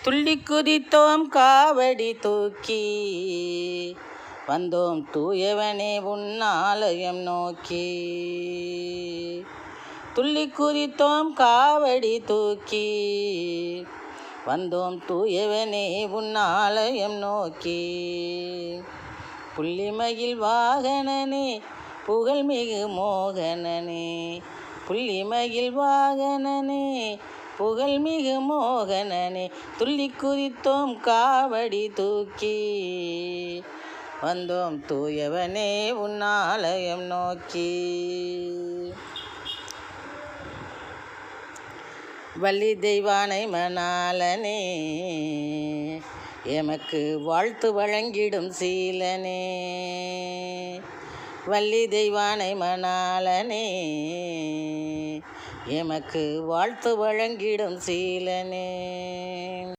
துள்ளி குதித்தோம் காவடி தூக்கி வந்தோம் தூயவனே உன் ஆலயம் நோக்கி. துள்ளி குதித்தோம் காவடி தூக்கி வந்தோம் தூயவனே உன் ஆலயம் நோக்கி. புள்ளிமயில் வாகனனே புகழ்மிகு மோகனனே, புள்ளிமயில் வாகனனே புகழ்மிகு மோகனனே, துள்ளி குதித்தோம் காவடி தூக்கி வந்தோம் தூயவனே உன் ஆலயம் நோக்கி. வள்ளி தெய்வானை மணாளனே எமக்கு வாழ்த்து வழங்கிடும் சீலனே. வள்ளி தெய்வானை மணாளனே எமக்கு வாழ்த்து வழங்கிடும் சீலனே.